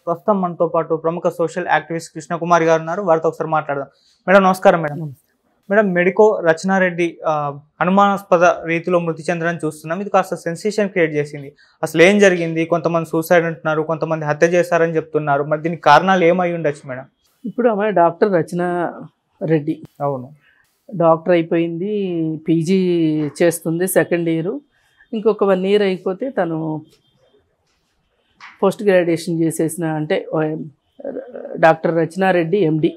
ప్రస్తుతం మనతో పాటు ప్రముఖ సోషల్ యాక్టివిస్ట్ కృష్ణకుమారి గారు ఉన్నారు. వారితో ఒకసారి మాట్లాడదాం. మేడం నమస్కారం. మేడం మెడికో రచనారెడ్డి అనుమానాస్పద రీతిలో మృతి చెందడం చూస్తున్నాం. ఇది కాస్త సెన్సేషన్ క్రియేట్ చేసింది. అసలు ఏం జరిగింది? కొంతమంది సూసైడ్ అంటున్నారు, కొంతమంది హత్య చేశారని చెప్తున్నారు. మరి దీనికి కారణాలు ఏమై ఉండొచ్చు మేడం? ఇప్పుడు ఆమె డాక్టర్ రచనా రెడ్డి. అవును, డాక్టర్ అయిపోయింది, పీజీ చేస్తుంది, సెకండ్ ఇయర్. ఇంకొక 1 year అయిపోతే తను పోస్ట్ గ్రాడ్యుయేషన్ చేసేసిన, అంటే డాక్టర్ రచనారెడ్డి ఎండి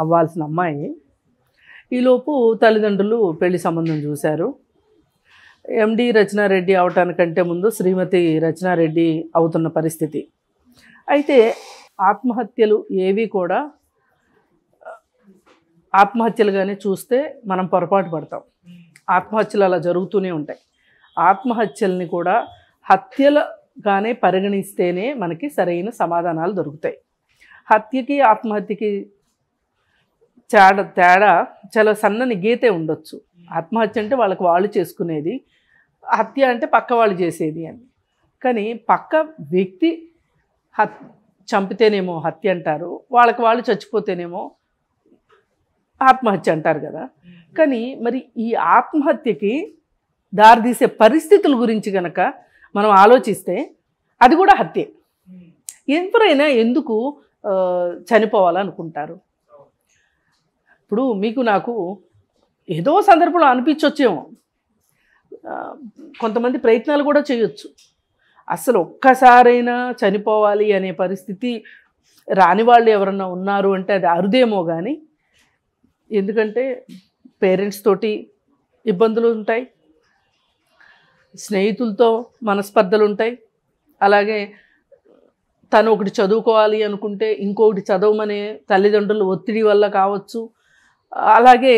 అవ్వాల్సిన అమ్మాయి. ఈలోపు తల్లిదండ్రులు పెళ్లి సంబంధం చూశారు. ఎండి రచనారెడ్డి అవటానికంటే ముందు శ్రీమతి రచనారెడ్డి అవుతున్న పరిస్థితి. అయితే ఆత్మహత్యలు ఏవి కూడా ఆత్మహత్యలుగానే చూస్తే మనం పొరపాటు పడతాం. ఆత్మహత్యలు అలా జరుగుతూనే ఉంటాయి. ఆత్మహత్యల్ని కూడా హత్యలుగానే పరిగణిస్తేనే మనకి సరైన సమాధానాలు దొరుకుతాయి. హత్యకి ఆత్మహత్యకి తేడా చాలా సన్నని గీతే ఉండొచ్చు. ఆత్మహత్య అంటే వాళ్ళకి వాళ్ళు చేసుకునేది, హత్య అంటే పక్క వాళ్ళు చేసేది అని. కానీ పక్క వ్యక్తి చంపితేనేమో హత్య అంటారు, వాళ్ళకి వాళ్ళు చచ్చిపోతేనేమో ఆత్మహత్య అంటారు కదా. కానీ మరి ఈ ఆత్మహత్యకి దారితీసే పరిస్థితుల గురించి కనుక మనం ఆలోచిస్తే అది కూడా హత్యే. ఎవరైనా ఎందుకు చనిపోవాలనుకుంటారు? ఇప్పుడు మీకు నాకు ఏదో సందర్భంలో అనిపించొచ్చేమో, కొంతమంది ప్రయత్నాలు కూడా చేయొచ్చు. అసలు ఒక్కసారైనా చనిపోవాలి అనే పరిస్థితి రాని వాళ్ళు ఎవరన్నా ఉన్నారు అంటే అది అరుదేమో. కానీ ఎందుకంటే పేరెంట్స్ తోటి ఇబ్బందులు ఉంటాయి, స్నేహితులతో మనస్పర్ధలు ఉంటాయి, అలాగే తను ఒకటి చదువుకోవాలి అనుకుంటే ఇంకొకటి చదవమనే తల్లిదండ్రుల ఒత్తిడి వల్ల కావచ్చు, అలాగే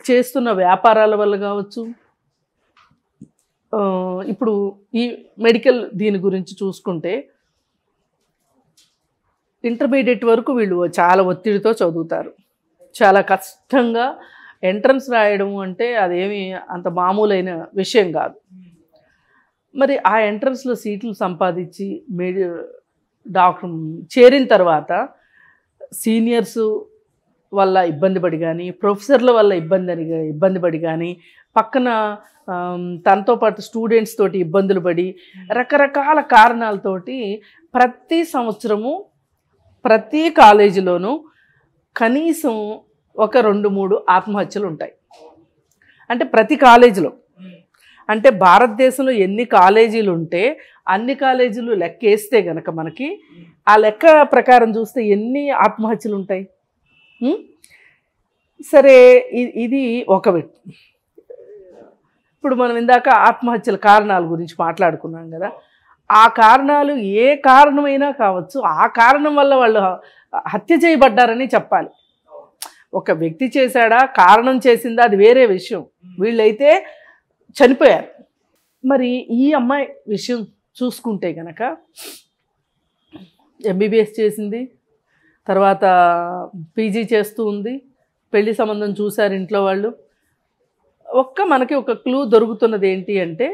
చేస్తున్న వ్యాపారాల వల్ల కావచ్చు. ఇప్పుడు ఈ మెడికల్ దీని గురించి చూసుకుంటే ఇంటర్మీడియట్ వరకు వీళ్ళు చాలా ఒత్తిడితో చదువుతారు. చాలా కష్టంగా ఎంట్రన్స్ రాయడం అంటే అదేమి అంత మామూలైన విషయం కాదు. మరి ఆ ఎంట్రన్స్లో సీట్లు సంపాదించి డాక్టర్ చేరిన తర్వాత సీనియర్స్ వల్ల ఇబ్బంది పడి కానీ, ప్రొఫెసర్ల వల్ల ఇబ్బంది పడి కానీ, పక్కన తనతో పాటు స్టూడెంట్స్ తోటి ఇబ్బందులు పడి, రకరకాల కారణాలతోటి ప్రతి సంవత్సరము ప్రతి కాలేజీలోనూ కనీసం ఒక 2-3 ఆత్మహత్యలు ఉంటాయి. అంటే ప్రతి కాలేజీలో, అంటే భారతదేశంలో ఎన్ని కాలేజీలు ఉంటే అన్ని కాలేజీలు లెక్కేస్తే గనక మనకి ఆ లెక్క ప్రకారం చూస్తే ఎన్ని ఆత్మహత్యలు ఉంటాయి. సరే, ఇది ఒక వ్యక్తి. ఇప్పుడు మనం ఇందాక ఆత్మహత్యల కారణాల గురించి మాట్లాడుకున్నాం కదా. ఆ కారణాలు ఏ కారణమైనా కావచ్చు, ఆ కారణం వల్ల వాళ్ళు హత్య చేయబడ్డారని చెప్పాలి. ఒక వ్యక్తి చేశాడా, కారణం చేసిందా, అది వేరే విషయం. వీళ్ళైతే చనిపోయారు. మరి ఈ అమ్మాయి విషయం చూసుకుంటే కనుక ఎంబీబీఎస్ చేసింది, తర్వాత పీజీ చేస్తూ ఉంది, పెళ్లి సంబంధం చూశారు ఇంట్లో వాళ్ళు. మనకి ఒక క్లూ దొరుకుతున్నది ఏంటి అంటే,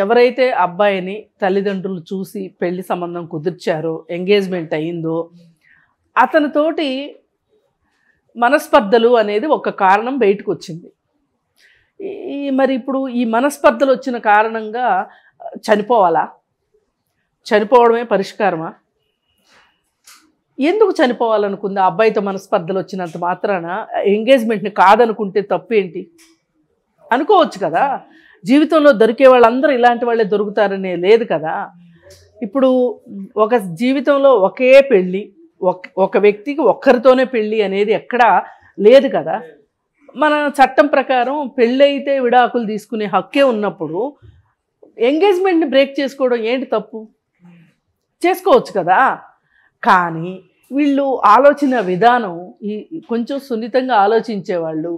ఎవరైతే అబ్బాయిని తల్లిదండ్రులు చూసి పెళ్లి సంబంధం కుదిర్చారో, ఎంగేజ్మెంట్ అయిందో, అతనితోటి మనస్పర్ధలు అనేది ఒక కారణం బయటకు వచ్చింది. మరి ఇప్పుడు ఈ మనస్పర్ధలు వచ్చిన కారణంగా చనిపోవాలా? చనిపోవడమే పరిష్కారమా? ఎందుకు చనిపోవాలనుకుంది? ఆ అబ్బాయితో మనస్పర్ధలు వచ్చినంత మాత్రాన ఎంగేజ్మెంట్ని కాదనుకుంటే తప్పేంటి? అనుకోవచ్చు కదా. జీవితంలో దొరికే వాళ్ళందరూ ఇలాంటి వాళ్ళే దొరుకుతారనే లేదు కదా. ఇప్పుడు ఒక జీవితంలో ఒకే పెళ్ళి, ఒక వ్యక్తికి ఒక్కరితోనే పెళ్ళి అనేది ఎక్కడా లేదు కదా. మన చట్టం ప్రకారం పెళ్ళి అయితే విడాకులు తీసుకునే హక్కే ఉన్నప్పుడు ఎంగేజ్మెంట్ని బ్రేక్ చేసుకోవడం ఏంటి తప్పు? చేసుకోవచ్చు కదా. కానీ వీళ్ళు ఆలోచన విధానం కొంచెం సున్నితంగా ఆలోచించేవాళ్ళు.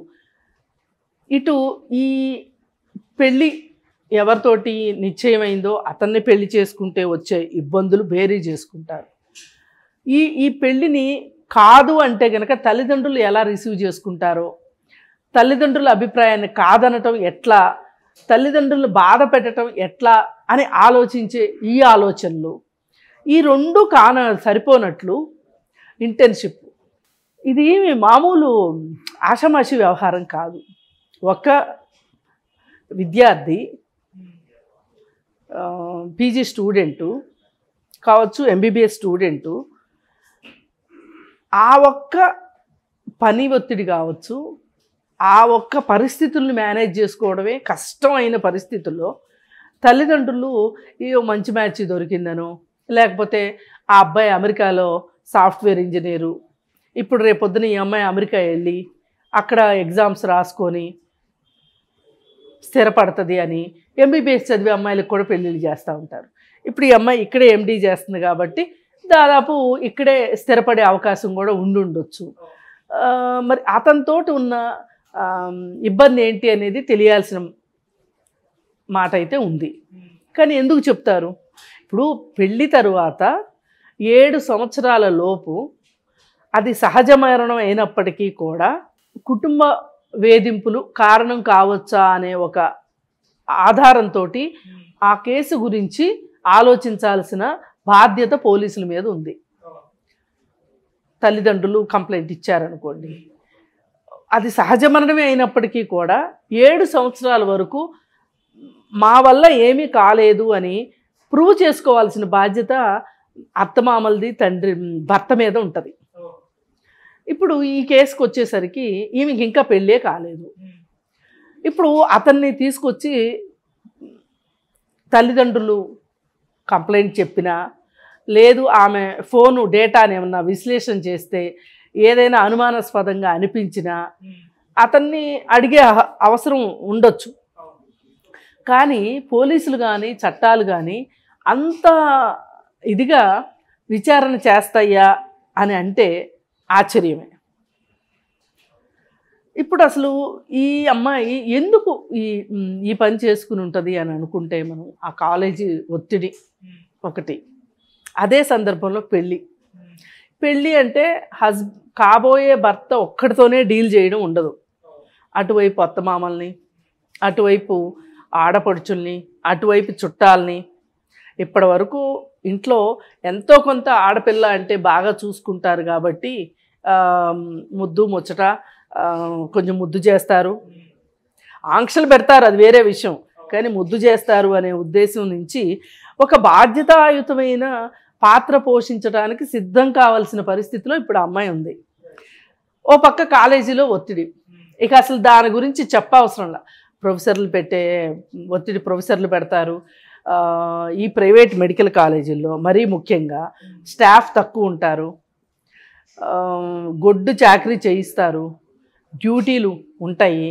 ఇటు ఈ పెళ్ళి ఎవరితోటి నిశ్చయమైందో అతన్ని పెళ్లి చేసుకుంటే వచ్చే ఇబ్బందులు బేరీ చేసుకుంటారు. ఈ పెళ్ళిని కాదు అంటే కనుక తల్లిదండ్రులు ఎలా రిసీవ్ చేసుకుంటారో, తల్లిదండ్రుల అభిప్రాయాన్ని కాదనటం ఎట్లా, తల్లిదండ్రులను బాధ పెట్టడం ఎట్లా అని ఆలోచించే ఈ ఆలోచనలు, ఈ రెండు సరిపోనట్లు ఇంటర్న్షిప్ ఇది మామూలు ఆషామాషి వ్యవహారం కాదు. ఒక విద్యార్థి పీజీ స్టూడెంటు కావచ్చు, ఎంబీబీఎస్ స్టూడెంటు ఆ ఒక్క పని ఒత్తిడి కావచ్చు, ఆ ఒక్క పరిస్థితులను మేనేజ్ చేసుకోవడమే కష్టమైన పరిస్థితుల్లో తల్లిదండ్రులు ఏ మంచి మ్యాచ్ దొరికిందనో, లేకపోతే ఆ అబ్బాయి అమెరికాలో సాఫ్ట్వేర్ ఇంజనీరు, ఇప్పుడు రేపొద్దున ఈ అమ్మాయి అమెరికా వెళ్ళి అక్కడ ఎగ్జామ్స్ రాసుకొని స్థిరపడుతుంది అని ఎంబీబీఎస్ చదివే అమ్మాయిలకు కూడా పెళ్ళిళ్ళు చేస్తూ ఉంటారు. ఇప్పుడు ఈ అమ్మాయి ఇక్కడే ఎండీ చేస్తుంది కాబట్టి దాదాపు ఇక్కడే స్థిరపడే అవకాశం కూడా ఉండొచ్చు. మరి అతనితో ఉన్న ఇబ్బంది ఏంటి అనేది తెలియాల్సిన మాట అయితే ఉంది. కానీ ఎందుకు చెప్తారు? ఇప్పుడు పెళ్ళి తరువాత 7 సంవత్సరాల లోపు అది సహజ మరణం అయినప్పటికీ కూడా కుటుంబ వేధింపులు కారణం కావచ్చా అనే ఒక ఆధారంతో ఆ కేసు గురించి ఆలోచించాల్సిన బాధ్యత పోలీసుల మీద ఉంది. తల్లిదండ్రులు కంప్లైంట్ ఇచ్చారనుకోండి, అది సహజ మరణమే అయినప్పటికీ కూడా 7 సంవత్సరాల వరకు మా వల్ల ఏమీ కాలేదు అని ప్రూవ్ చేసుకోవాల్సిన బాధ్యత అత్తమామలది, భర్త మీద ఉంటుంది. ఇప్పుడు ఈ కేసుకు వచ్చేసరికి ఈమెకి ఇంకా పెళ్ళే కాలేదు. ఇప్పుడు అతన్ని తీసుకొచ్చి తల్లిదండ్రులు కంప్లైంట్ చెప్పినా, లేదు ఆమె ఫోను డేటాని ఏమన్నా విశ్లేషణ చేస్తే ఏదైనా అనుమానాస్పదంగా అనిపించినా అతన్ని అడిగే అవసరం ఉండొచ్చు. కానీ పోలీసులు కానీ చట్టాలు కానీ అంత ఇదిగా విచారణ చేస్తాయా అని అంటే ఆశ్చర్యమే. ఇప్పుడు అసలు ఈ అమ్మాయి ఎందుకు ఈ పని చేసుకుని ఉంటుంది అని అనుకుంటే, మనం ఆ కాలేజీ ఒత్తిడి ఒకటి, అదే సందర్భంలో పెళ్ళి అంటే కాబోయే భర్త ఒక్కడితోనే డీల్ చేయడం ఉండదు. అటువైపు అత్తమామల్ని, అటువైపు ఆడపడుచుల్ని, అటువైపు చుట్టాలని. ఇప్పటి వరకు ఇంట్లో ఎంతో కొంత ఆడపిల్ల అంటే బాగా చూసుకుంటారు కాబట్టి ముద్దు ముచ్చట, కొంచెం ముద్దు చేస్తారు, ఆంక్షలు పెడతారు, అది వేరే విషయం. కానీ ముద్దు చేస్తారు అనే ఉద్దేశం నుంచి ఒక బాధ్యతాయుతమైన పాత్ర పోషించడానికి సిద్ధం కావాల్సిన పరిస్థితిలో ఇప్పుడు అమ్మాయి ఉంది. ఓ పక్క కాలేజీలో ఒత్తిడి, ఇక అసలు దాని గురించి చెప్పవసరంలా. ప్రొఫెసర్లు పెట్టే ఒత్తిడి ప్రొఫెసర్లు పెడతారు. ఈ ప్రైవేట్ మెడికల్ కాలేజీల్లో మరీ ముఖ్యంగా స్టాఫ్ తక్కువ ఉంటారు, గొడ్డు చాకరీ చేయిస్తారు, డ్యూటీలు ఉంటాయి,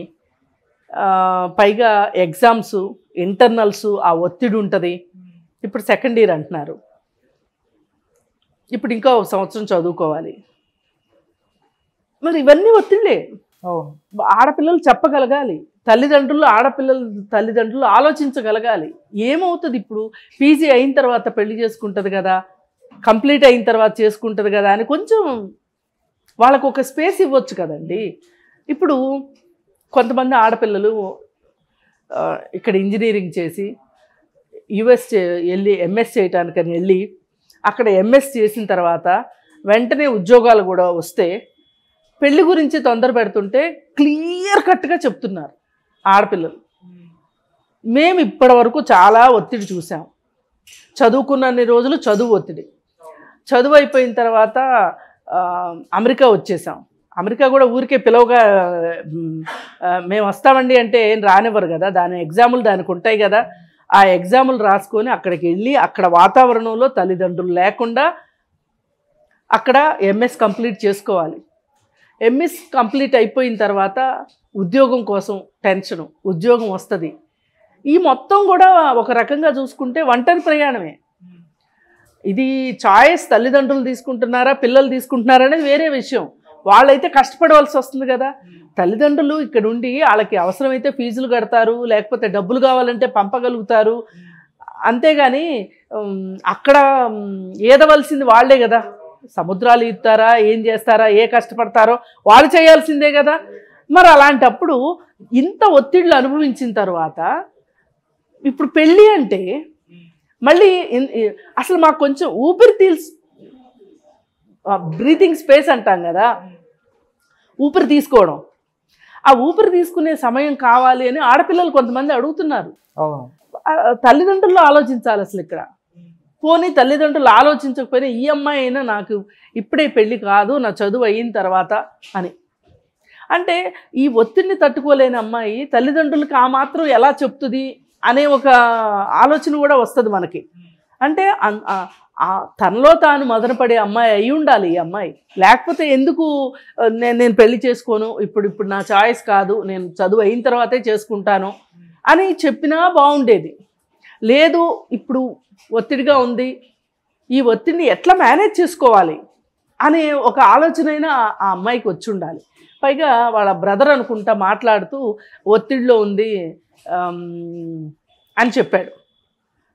పైగా ఎగ్జామ్స్, ఇంటర్నల్స్, ఆ ఒత్తిడి ఉంటుంది. ఇప్పుడు సెకండ్ ఇయర్ అంటున్నారు, ఇప్పుడు ఇంకా 1 సంవత్సరం చదువుకోవాలి. మరి ఇవన్నీ ఒత్తిళ్ళే. ఆడపిల్లలు చెప్పగలగాలి, తల్లిదండ్రులు ఆలోచించగలగాలి. ఏమవుతుంది ఇప్పుడు పీజీ అయిన తర్వాత పెళ్లి చేసుకుంటుంది కదా, కంప్లీట్ అయిన తర్వాత చేసుకుంటుంది కదా అని కొంచెం వాళ్ళకు ఒక స్పేస్ ఇవ్వచ్చు కదండి. ఇప్పుడు కొంతమంది ఆడపిల్లలు ఇక్కడ ఇంజనీరింగ్ చేసి యుఎస్ వెళ్ళి ఎంఎస్ చేయటానికని వెళ్ళి అక్కడ ఎంఎస్ చేసిన తర్వాత వెంటనే ఉద్యోగాలు కూడా వస్తే పెళ్లి గురించి తొందర పెడుతుంటే క్లియర్ కట్గా చెప్తున్నారు ఆడపిల్లలు. మేము ఇప్పటి వరకు చాలా ఒత్తిడి చూసాం. చదువుకున్నన్ని రోజులు చదువు ఒత్తిడి, చదువు అయిపోయిన తర్వాత అమెరికా వచ్చేసాం. అమెరికా కూడా ఊరికే పిలవగా మేము వస్తామండి అంటే ఏం రానివ్వరు కదా, దాని ఎగ్జాములు దానికి ఉంటాయి కదా. ఆ ఎగ్జాములు రాసుకొని అక్కడికి వెళ్ళి అక్కడ వాతావరణంలో తల్లిదండ్రులు లేకుండా అక్కడ ఎంఎస్ కంప్లీట్ చేసుకోవాలి. ఎంఎస్ కంప్లీట్ అయిపోయిన తర్వాత ఉద్యోగం కోసం టెన్షను, ఉద్యోగం వస్తుంది. ఈ మొత్తం కూడా ఒక రకంగా చూసుకుంటే ఒంటరి ప్రయాణమే. ఇది చాయిస్ తల్లిదండ్రులు తీసుకుంటున్నారా పిల్లలు తీసుకుంటున్నారా అనేది వేరే విషయం. వాళ్ళైతే కష్టపడవలసి వస్తుంది కదా. తల్లిదండ్రులు ఇక్కడ ఉండి వాళ్ళకి అవసరమైతే ఫీజులు కడతారు, లేకపోతే డబ్బులు కావాలంటే పంపగలుగుతారు. అంతేగాని అక్కడ ఏదవలసింది వాళ్ళే కదా. సముద్రాలు ఈదుతారా, ఏం చేస్తారా, ఏ కష్టపడతారో వాళ్ళు చేయాల్సిందే కదా. మరి అలాంటప్పుడు ఇంత ఒత్తిళ్ళు అనుభవించిన తర్వాత ఇప్పుడు పెళ్ళి అంటే మళ్ళీ అసలు మాకు కొంచెం ఊపిరి బ్రీతింగ్ స్పేస్ అంటాం కదా, ఊపిరి తీసుకోవడం, ఆ ఊపిరి తీసుకునే సమయం కావాలి అని ఆడపిల్లలు కొంతమంది అడుగుతున్నారు. తల్లిదండ్రులు ఆలోచించాలి అసలు ఇక్కడ. పోనీ తల్లిదండ్రులు ఆలోచించకపోయినా ఈ అమ్మాయి అయినా నాకు ఇప్పుడే పెళ్ళి కాదు, నా చదువు అయిన తర్వాత అని. అంటే ఈ ఒత్తిడిని తట్టుకోలేని అమ్మాయి తల్లిదండ్రులకి ఆ మాత్రం ఎలా చెప్తుంది అనే ఒక ఆలోచన కూడా వస్తుంది మనకి. అంటే తనలో తాను మదనపడే అమ్మాయి అయి ఉండాలి ఈ అమ్మాయి. లేకపోతే ఎందుకు నేను పెళ్లి చేసుకోను, ఇప్పుడు నా చాయిస్ కాదు, నేను చదువు అయిన తర్వాతే చేసుకుంటాను అని చెప్పినా బాగుండేది. లేదు ఇప్పుడు ఒత్తిడిగా ఉంది, ఈ ఒత్తిడిని ఎట్లా మేనేజ్ చేసుకోవాలి అనే ఒక ఆలోచనైనా ఆ అమ్మాయికి వచ్చి ఉండాలి. పైగా వాళ్ళ బ్రదర్ అనుకుంటా మాట్లాడుతూ ఒత్తిడిలో ఉంది అని చెప్పాడు,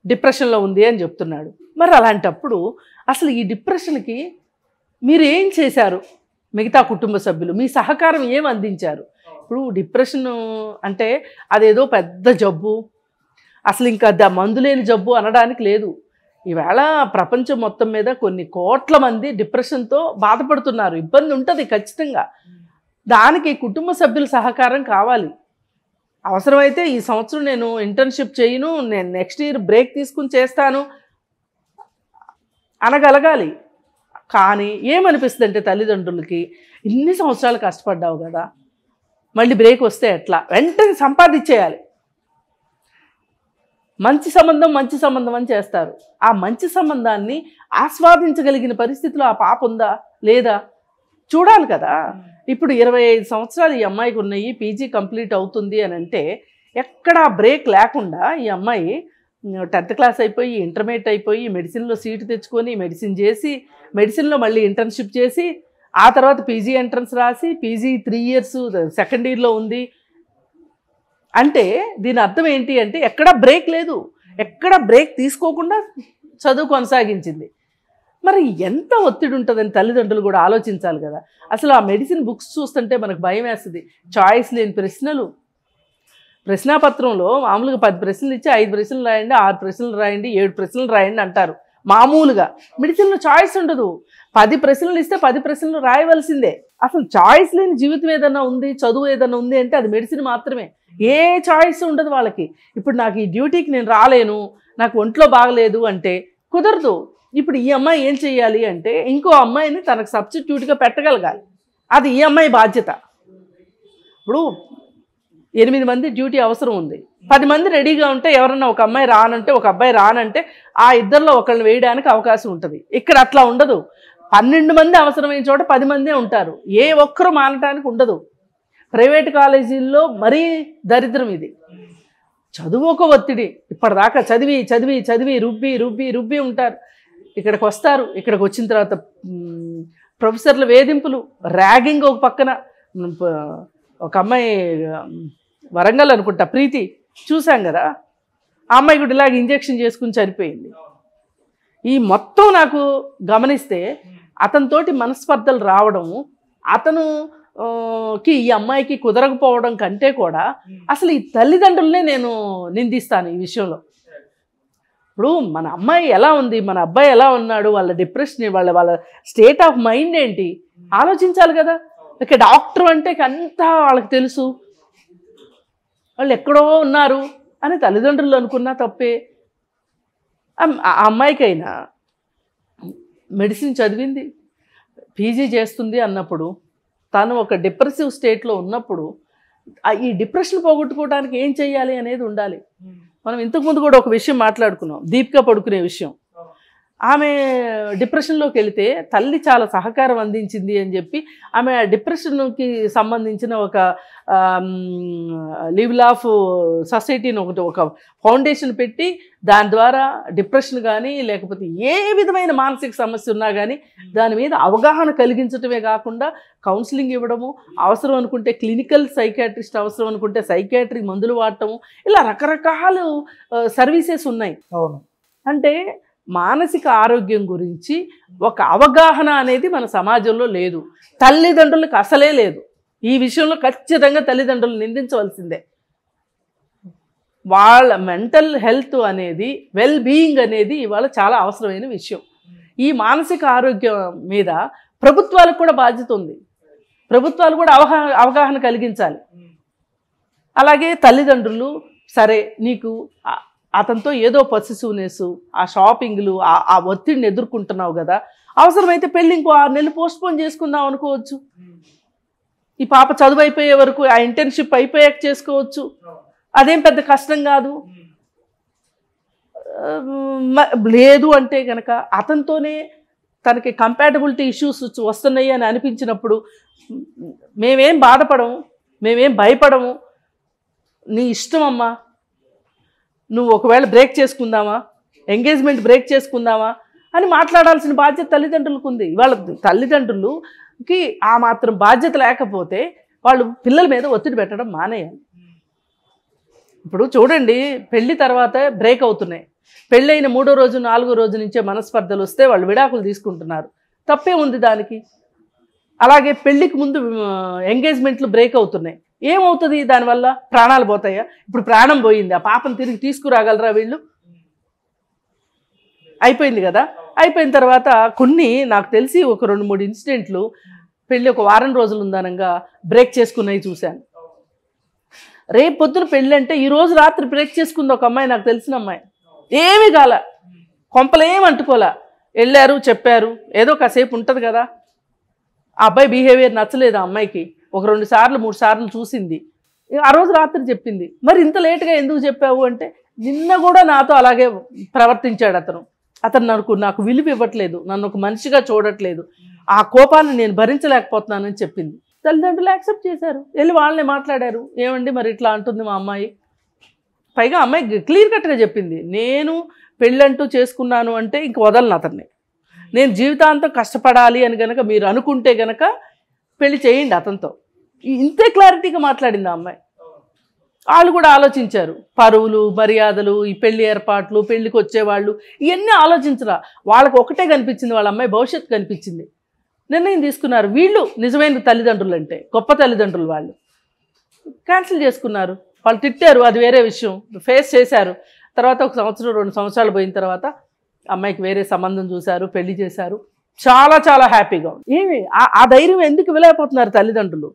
డిప్రెషన్లో ఉంది అని చెప్తున్నాడు. మరి అలాంటప్పుడు అసలు ఈ డిప్రెషన్కి మీరు ఏం చేశారు, మిగతా కుటుంబ సభ్యులు మీ సహకారం ఏం అందించారు? ఇప్పుడు డిప్రెషన్ అంటే అదేదో పెద్ద జబ్బు, అసలు ఇంకా మందు లేని జబ్బు అనడానికి లేదు. ఈవేళ ప్రపంచం మొత్తం మీద కొన్ని కోట్ల మంది డిప్రెషన్తో బాధపడుతున్నారు. ఇబ్బంది ఉంటుంది ఖచ్చితంగా. దానికి కుటుంబ సభ్యుల సహకారం కావాలి. అవసరమైతే ఈ సంవత్సరం నేను ఇంటర్న్షిప్ చేయను, నేను నెక్స్ట్ ఇయర్ బ్రేక్ తీసుకుని చేస్తాను అనగలగాలి. కానీ ఏమనిపిస్తుంది అంటే తల్లిదండ్రులకి, ఇన్ని సంవత్సరాలు కష్టపడ్డావు కదా, మళ్ళీ బ్రేక్ వస్తే ఎట్లా, వెంటనే సంపాదించేయాలి. మంచి సంబంధం అని చేస్తారు. ఆ మంచి సంబంధాన్ని ఆస్వాదించగలిగిన పరిస్థితిలో ఆ పాప ఉందా లేదా చూడాలి కదా. ఇప్పుడు 25 సంవత్సరాలు ఈ అమ్మాయికి ఉన్నాయి, పీజీ కంప్లీట్ అవుతుంది అని అంటే ఎక్కడా బ్రేక్ లేకుండా ఈ అమ్మాయి 10th క్లాస్ అయిపోయి, ఇంటర్మీడియట్ అయిపోయి, మెడిసిన్లో సీటు తెచ్చుకొని మెడిసిన్ చేసి, మెడిసిన్లో మళ్ళీ ఇంటర్న్షిప్ చేసి, ఆ తర్వాత పీజీ ఎంట్రన్స్ రాసి, పీజీ 3 ఇయర్స్ సెకండ్ ఇయర్లో ఉంది. అంటే దీని అర్థం ఏంటి అంటే ఎక్కడ బ్రేక్ లేదు, ఎక్కడ బ్రేక్ తీసుకోకుండా చదువు కొనసాగించింది. మరి ఎంత ఒత్తిడి ఉంటుందని తల్లిదండ్రులు కూడా ఆలోచించాలి కదా. అసలు ఆ మెడిసిన్ బుక్స్ చూస్తుంటే మనకు భయం వేస్తుంది. చాయిస్ లేని ప్రశ్నలు, ప్రశ్నాపత్రంలో మామూలుగా 10 ప్రశ్నలు ఇచ్చి 5 ప్రశ్నలు రాయండి, 6 ప్రశ్నలు రాయండి, 7 ప్రశ్నలు రాయండి అంటారు మామూలుగా. మెడిసిన్లో చాయిస్ ఉండదు. 10 ప్రశ్నలు ఇస్తే 10 ప్రశ్నలు రాయవలసిందే. అసలు చాయిస్ లేని జీవితం ఏదన్నా ఉంది, చదువు ఏదన్నా ఉంది అంటే అది మెడిసిన్ మాత్రమే. ఏ చాయిస్ ఉండదు వాళ్ళకి. ఇప్పుడు నాకు ఈ డ్యూటీకి నేను రాలేను, నాకు ఒంట్లో బాగలేదు అంటే కుదరదు. ఇప్పుడు ఈ అమ్మాయి ఏం చేయాలి అంటే ఇంకో అమ్మాయిని తనకు సబ్స్టిట్యూట్గా పెట్టగలగాలి. అది ఈ అమ్మాయి బాధ్యత. ఇప్పుడు 8 మంది డ్యూటీ అవసరం ఉంది, 10 మంది రెడీగా ఉంటే ఎవరన్నా ఒక అమ్మాయి రానంటే, ఒక అబ్బాయి రానంటే ఆ ఇద్దరిలో ఒకళ్ళని వేయడానికి అవకాశం ఉంటుంది. ఇక్కడ అట్లా ఉండదు. 12 మంది అవసరమైన చోట 10 మందే ఉంటారు. ఏ ఒక్కరు మానటానికి ఉండదు. ప్రైవేట్ కాలేజీల్లో మరీ దరిద్రం ఇది. చదువు ఒక ఒత్తిడి. ఇప్పటిదాకా చదివి చదివి చదివి రుబ్బి రుబ్బి రుబ్బి ఉంటారు. ఇక్కడికి వస్తారు, ఇక్కడికి వచ్చిన తర్వాత ప్రొఫెసర్ల వేధింపులు, ర్యాగింగ్ ఒక పక్కన. ఒక అమ్మాయి వరంగల్ అనుకుంటా, ప్రీతి చూసాం కదా, ఆ అమ్మాయి కూడా ఇలాగ ఇంజెక్షన్ చేసుకుని చనిపోయింది. ఈ మొత్తం నాకు గమనిస్తే అతనితోటి మనస్పర్ధలు రావడము, అతనుకి ఈ అమ్మాయికి కుదరకపోవడం కంటే కూడా అసలు ఈ తల్లిదండ్రులనే నేను నిందిస్తాను ఈ విషయంలో. ఇప్పుడు మన అమ్మాయి ఎలా ఉంది, మన అబ్బాయి ఎలా ఉన్నాడు, వాళ్ళ డిప్రెషన్, వాళ్ళ స్టేట్ ఆఫ్ మైండ్ ఏంటి ఆలోచించాలి కదా. ఇక డాక్టర్ అంటే అంతా వాళ్ళకి తెలుసు, వాళ్ళు ఎక్కడో ఉన్నారు అని తల్లిదండ్రులు అనుకున్నా తప్పే. ఆ అమ్మాయికైనా మెడిసిన్ చదివింది, పీజీ చేస్తుంది అన్నప్పుడు, తను ఒక డిప్రెసివ్ స్టేట్లో ఉన్నప్పుడు ఈ డిప్రెషన్ పోగొట్టుకోవడానికి ఏం చేయాలి అనేది ఉండాలి. మనం ఇంతకుముందు కూడా ఒక విషయం మాట్లాడుకున్నాం, దీపిక పడుకునే విషయం. ఆమె డిప్రెషన్లోకి వెళితే తల్లి చాలా సహకారం అందించింది అని చెప్పి ఆమె డిప్రెషన్కి సంబంధించిన ఒక లివ్ లాఫ్ సొసైటీని ఒక ఫౌండేషన్ పెట్టి దాని ద్వారా డిప్రెషన్ కానీ లేకపోతే ఏ విధమైన మానసిక సమస్య ఉన్నా కానీ దాని మీద అవగాహన కలిగించడమే కాకుండా కౌన్సిలింగ్ ఇవ్వడము, అవసరం అనుకుంటే క్లినికల్ సైకాట్రిస్ట్, అవసరం అనుకుంటే సైకాట్రీ మందులు వాడటము, ఇలా రకరకాల సర్వీసెస్ ఉన్నాయి. అంటే మానసిక ఆరోగ్యం గురించి ఒక అవగాహన అనేది మన సమాజంలో లేదు. తల్లిదండ్రులకు అసలే లేదు. ఈ విషయంలో ఖచ్చితంగా తల్లిదండ్రులు నిందించవలసిందే. వాళ్ళ మెంటల్ హెల్త్ అనేది, వెల్ బీయింగ్ అనేది ఇవాళ చాలా అవసరమైన విషయం. ఈ మానసిక ఆరోగ్యం మీద ప్రభుత్వాలకు కూడా బాధ్యత ఉంది. ప్రభుత్వాలు కూడా అవగాహన కలిగించాలి. అలాగే తల్లిదండ్రులు, సరే నీకు అతనితో ఏదో పొసెసివ్నెస్, ఆ షాపింగ్లు, ఆ ఒత్తిడిని ఎదుర్కొంటున్నావు కదా, అవసరమైతే పెళ్ళి ఇంకో 6 నెలలు పోస్ట్పోన్ చేసుకుందాం అనుకోవచ్చు. ఈ పాప చదువు అయిపోయే వరకు, ఆ ఇంటర్న్షిప్ అయిపోయాక చేసుకోవచ్చు. అదేం పెద్ద కష్టం కాదు. లేదు అంటే కనుక అతనితోనే తనకి కంపాటబిలిటీ ఇష్యూస్ వస్తున్నాయి అని అనిపించినప్పుడు మేమేం బాధపడము, మేమేం భయపడము, నీ ఇష్టం అమ్మా, నువ్వు ఒకవేళ బ్రేక్ చేసుకుందామా, ఎంగేజ్మెంట్ బ్రేక్ చేసుకుందామా అని మాట్లాడాల్సిన బాధ్యత తల్లిదండ్రులకు ఉంది. వాళ్ళ తల్లిదండ్రులకి ఆ మాత్రం బాధ్యత లేకపోతే వాళ్ళు పిల్లల మీద ఒత్తిడి పెట్టడం మానేయాలి. ఇప్పుడు చూడండి, పెళ్లి తర్వాత బ్రేక్ అవుతున్నాయి. పెళ్ళైన 3వ రోజు 4వ రోజు నుంచే మనస్పర్ధలు వస్తే వాళ్ళు విడాకులు తీసుకుంటున్నారు. తప్పే ఉంది దానికి. అలాగే పెళ్ళికి ముందు ఎంగేజ్మెంట్లు బ్రేక్ అవుతున్నాయి. ఏమవుతుంది దానివల్ల? ప్రాణాలు పోతాయా? ఇప్పుడు ప్రాణం పోయింది, ఆ పాపను తిరిగి తీసుకురాగలరా వీళ్ళు? అయిపోయింది కదా. అయిపోయిన తర్వాత కొన్ని నాకు తెలిసి ఒక 2-3 ఇన్సిడెంట్లు పెళ్ళి ఒక వారం రోజులు ఉందనంగా బ్రేక్ చేసుకున్నవి చూశాను. రేపు పొద్దున పెళ్ళి అంటే ఈరోజు రాత్రి బ్రేక్ చేసుకుంది ఒక అమ్మాయి, నాకు తెలిసిన అమ్మాయి. ఏమీ కాల, కొంపలేం అంటుకోలే, వెళ్ళారు చెప్పారు, ఏదో కాసేపు ఉంటుంది కదా. ఆ అబ్బాయి బిహేవియర్ నచ్చలేదు ఆ అమ్మాయికి. ఒక 2 సార్లు 3 సార్లు చూసింది. ఆ రోజు రాత్రి చెప్పింది. మరి ఇంత లేట్గా ఎందుకు చెప్పావు అంటే, నిన్న కూడా నాతో అలాగే ప్రవర్తించాడు అతను నాకు విలువ ఇవ్వట్లేదు, నన్ను ఒక మనిషిగా చూడట్లేదు, ఆ కోపాన్ని నేను భరించలేకపోతున్నానని చెప్పింది. తల్లిదండ్రులు యాక్సెప్ట్ చేశారు, వెళ్ళి వాళ్ళనే మాట్లాడారు. ఏమండి మరి ఇట్లా అంటుంది మా అమ్మాయి. పైగా అమ్మాయి క్లియర్ కట్గా చెప్పింది, నేను పెళ్ళంటూ చేసుకున్నాను అంటే ఇంక వదలను అతన్ని, నేను జీవితాంతం కష్టపడాలి అని కనుక మీరు అనుకుంటే కనుక పెళ్లి చేయండి అతనితో. ఇంతే క్లారిటీగా మాట్లాడింది ఆ అమ్మాయి. వాళ్ళు కూడా ఆలోచించారు. పరువులు, మర్యాదలు, ఈ పెళ్లి ఏర్పాట్లు, పెళ్లికి వచ్చేవాళ్ళు, ఇవన్నీ ఆలోచించరా. వాళ్ళకి ఒకటే కనిపించింది, వాళ్ళ అమ్మాయి భవిష్యత్తు కనిపించింది. నిర్ణయం తీసుకున్నారు. వీళ్ళు నిజమైన తల్లిదండ్రులు అంటే గొప్ప తల్లిదండ్రులు. వాళ్ళు క్యాన్సిల్ చేసుకున్నారు. వాళ్ళు తిట్టారు, అది వేరే విషయం, ఫేస్ చేశారు. తర్వాత ఒక 1-2 సంవత్సరాలు పోయిన తర్వాత అమ్మాయికి వేరే సంబంధం చూశారు, పెళ్లి చేశారు. చాలా చాలా హ్యాపీగా ఉంది. ఏమి ఆ ధైర్యం ఎందుకు ఇవ్వలేకపోతున్నారు తల్లిదండ్రులు?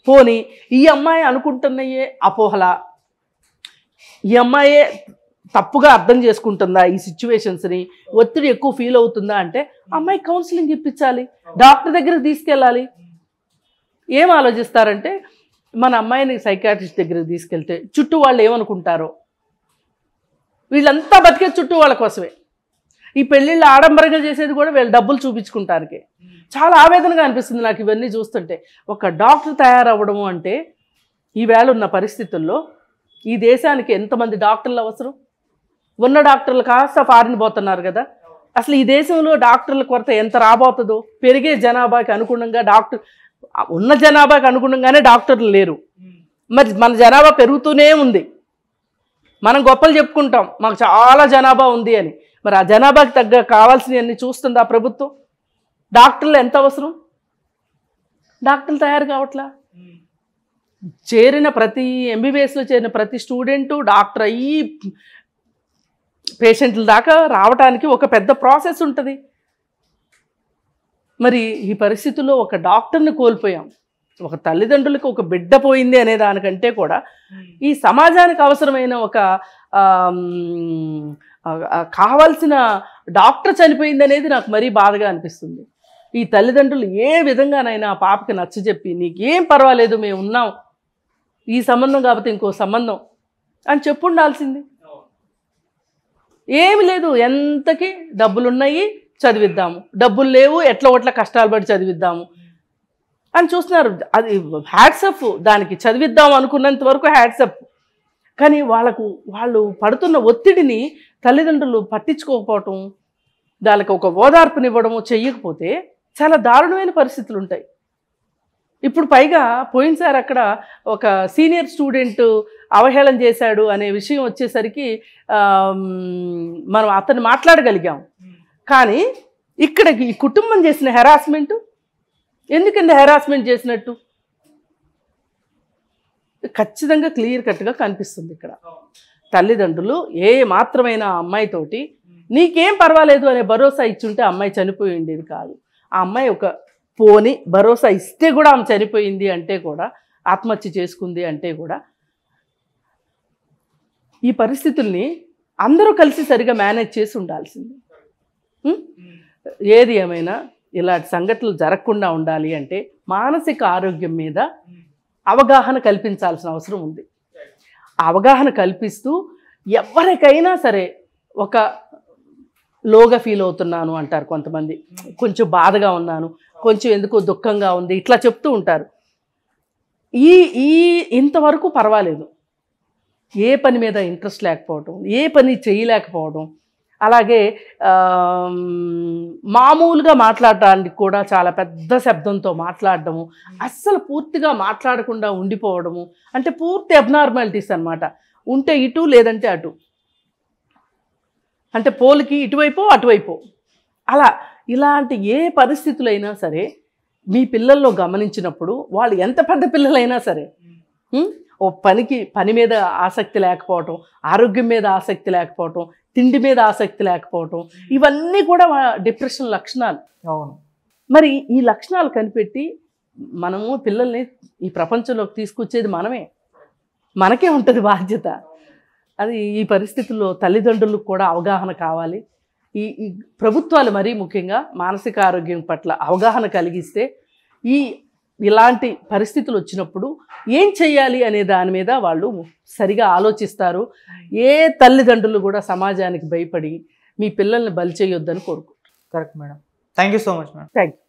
పోనీ ఈ అమ్మాయి అనుకుంటున్నాయే అపోహల, ఈ అమ్మాయే తప్పుగా అర్థం చేసుకుంటుందా ఈ సిచ్యువేషన్స్ని, ఒత్తిడి ఎక్కువ ఫీల్ అవుతుందా అంటే అమ్మాయి కౌన్సిలింగ్ ఇప్పించాలి, డాక్టర్ దగ్గరికి తీసుకెళ్ళాలి. ఏం ఆలోచిస్తారంటే, మన అమ్మాయిని సైకాట్రిస్ట్ దగ్గరికి తీసుకెళ్తే చుట్టూ వాళ్ళు ఏమనుకుంటారో. వీళ్ళంతా బతికే చుట్టూ వాళ్ళ కోసమే. ఈ పెళ్ళిళ్ళు ఆడంబరంగా చేసేది కూడా వీళ్ళు డబ్బులు చూపించుకుంటానికి. చాలా ఆవేదనగా అనిపిస్తుంది నాకు ఇవన్నీ చూస్తుంటే. ఒక డాక్టర్ తయారవ్వడము అంటే ఈవేళ ఉన్న పరిస్థితుల్లో ఈ దేశానికి ఎంతమంది డాక్టర్లు అవసరం? ఉన్న డాక్టర్లు కాస్త ఫారిన్ పోతున్నారు కదా. అసలు ఈ దేశంలో డాక్టర్ల కొరత ఎంత రాబోతుందో. పెరిగే జనాభాకి అనుగుణంగా ఉన్న జనాభాకి అనుగుణంగానే డాక్టర్లు లేరు. మరి మన జనాభా పెరుగుతూనే ఉంది. మనం గొప్పలు చెప్పుకుంటాం మాకు చాలా జనాభా ఉంది అని. మరి ఆ జనాభాకి తగ్గ కావాల్సినవన్నీ చూస్తుంది ఆ ప్రభుత్వం. డాక్టర్లు ఎంత అవసరం? డాక్టర్లు తయారు కావట్లా. ఎంబీబీఎస్లో చేరిన ప్రతి స్టూడెంటు డాక్టర్ అయ్యి పేషెంట్ల దాకా రావడానికి ఒక పెద్ద ప్రాసెస్ ఉంటుంది. మరి ఈ పరిస్థితుల్లో ఒక డాక్టర్ని కోల్పోయాం. ఒక తల్లిదండ్రులకు ఒక బిడ్డ పోయింది అనే దానికంటే కూడా ఈ సమాజానికి అవసరమైన ఒక కావాల్సిన డాక్టర్ చనిపోయింది అనేది నాకు మరీ బాధగా అనిపిస్తుంది. ఈ తల్లిదండ్రులు ఏ విధంగానైనా ఆ పాపకి నచ్చజెప్పి, నీకేం పర్వాలేదు మేము ఉన్నాం, ఈ సంబంధం కాకపోతే ఇంకో సంబంధం అని చెప్పుండాల్సింది. ఏమి లేదు, ఎంతకి డబ్బులున్నాయి చదివిద్దాము, డబ్బులు లేవు ఎట్లా ఒట్లా కష్టాలు పడి చదివిద్దాము అని చూస్తున్నారు. అది హ్యాట్సప్, దానికి చదివిద్దాం అనుకున్నంత వరకు హ్యాట్సప్. కానీ వాళ్ళు పడుతున్న ఒత్తిడిని తల్లిదండ్రులు పట్టించుకోకపోవటం, దానికి ఒక ఓదార్పునివ్వడము చెయ్యకపోతే చాలా దారుణమైన పరిస్థితులు ఉంటాయి. ఇప్పుడు పైగా పోయినసారి అక్కడ ఒక సీనియర్ స్టూడెంట్ అవహేళన చేశాడు అనే విషయం వచ్చేసరికి మనం అతను మాట్లాడగలిగాం. కానీ ఇక్కడ ఈ కుటుంబం చేసిన హెరాస్మెంట్, ఎందుకంటే హెరాస్మెంట్ చేసినట్టు ఖచ్చితంగా క్లియర్ కట్గా కనిపిస్తుంది ఇక్కడ. తల్లిదండ్రులు ఏ మాత్రమైన ఆ అమ్మాయితోటి నీకేం పర్వాలేదు అనే భరోసా ఇచ్చుంటే ఆ అమ్మాయి చనిపోయి ఉండేది కాదు. ఆ అమ్మాయి ఒక పోని భరోసా ఇస్తే కూడా ఆమె చనిపోయింది అంటే కూడా, ఆత్మహత్య చేసుకుంది అంటే కూడా, ఈ పరిస్థితుల్ని అందరూ కలిసి సరిగా మేనేజ్ చేసి ఉండాల్సింది. ఏది ఏమైనా ఇలాంటి సంఘటనలు జరగకుండా ఉండాలి అంటే మానసిక ఆరోగ్యం మీద అవగాహన కల్పించాల్సిన అవసరం ఉంది. అవగాహన కల్పిస్తూ ఎవరికైనా సరే, ఒక లోగా ఫీల్ అవుతున్నాను అంటారు కొంతమంది, కొంచెం బాధగా ఉన్నాను, కొంచెం ఎందుకో దుఃఖంగా ఉంది, ఇట్లా చెప్తూ ఉంటారు. ఈ ఇంతవరకు పర్వాలేదు. ఏ పని మీద ఇంట్రెస్ట్ లేకపోవడం, ఏ పని చేయలేకపోవడం, అలాగే మామూలుగా మాట్లాడడానికి కూడా చాలా పెద్ద శబ్దంతో మాట్లాడడము, అస్సలు పూర్తిగా మాట్లాడకుండా ఉండిపోవడము, అంటే పూర్తి అబ్నార్మాలిటీస్ అన్నమాట. ఉంటే ఇటు లేదంటే అటు, అంటే పోలికి ఇటువైపు అటువైపు, అలా ఇలాంటి ఏ పరిస్థితులైనా సరే మీ పిల్లల్లో గమనించినప్పుడు, వాళ్ళు ఎంత పెద్ద పిల్లలైనా సరే, ఓ పని మీద ఆసక్తి లేకపోవటం, ఆరోగ్యం మీద ఆసక్తి లేకపోవటం, తిండి మీద ఆసక్తి లేకపోవటం, ఇవన్నీ కూడా డిప్రెషన్ లక్షణాలు. అవును. మరి ఈ లక్షణాలు కనిపెట్టి మనము పిల్లల్ని ఈ ప్రపంచంలోకి తీసుకొచ్చేది మనకే ఉంటుంది బాధ్యత. అది ఈ పరిస్థితుల్లో తల్లిదండ్రులకు కూడా అవగాహన కావాలి. ఈ ప్రభుత్వాలు మరీ ముఖ్యంగా మానసిక ఆరోగ్యం పట్ల అవగాహన కలిగిస్తే ఇలాంటి పరిస్థితులు వచ్చినప్పుడు ఏం చేయాలి అనే దాని మీద వాళ్ళు సరిగా ఆలోచిస్తారు. ఏ తల్లిదండ్రులు కూడా సమాజానికి భయపడి మీ పిల్లల్ని బలి చేయొద్దని కోరుకుంటున్నాను. Correct madam. Thank you so much madam. Thank you.